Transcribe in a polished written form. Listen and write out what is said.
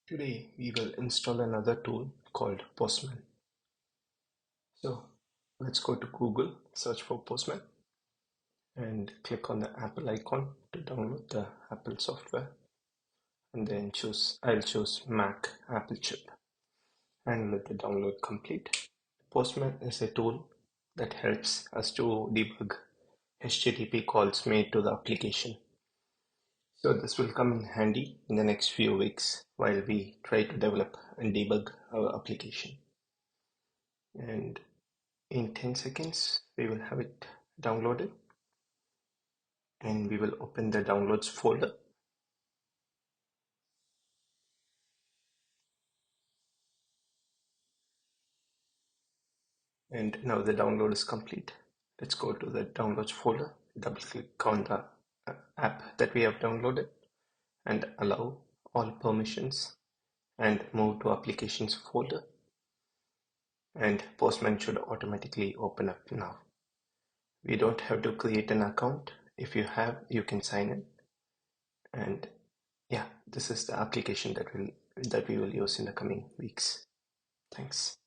Today we will install another tool called Postman. So let's go to Google, search for Postman, and click on the Apple icon to download the Apple software. And then I'll choose Mac Apple chip and let the download complete. Postman is a tool that helps us to debug HTTP calls made to the application. So this will come in handy in the next few weeks while we try to develop and debug our application. And in 10 seconds, we will have it downloaded and we will open the downloads folder. And now the download is complete. Let's go to the downloads folder, double click on the app that we have downloaded and allow all permissions and move to applications folder. And Postman should automatically open up now. We don't have to create an account. If you have, you can sign in. And yeah, this is the application that we will use in the coming weeks. Thanks.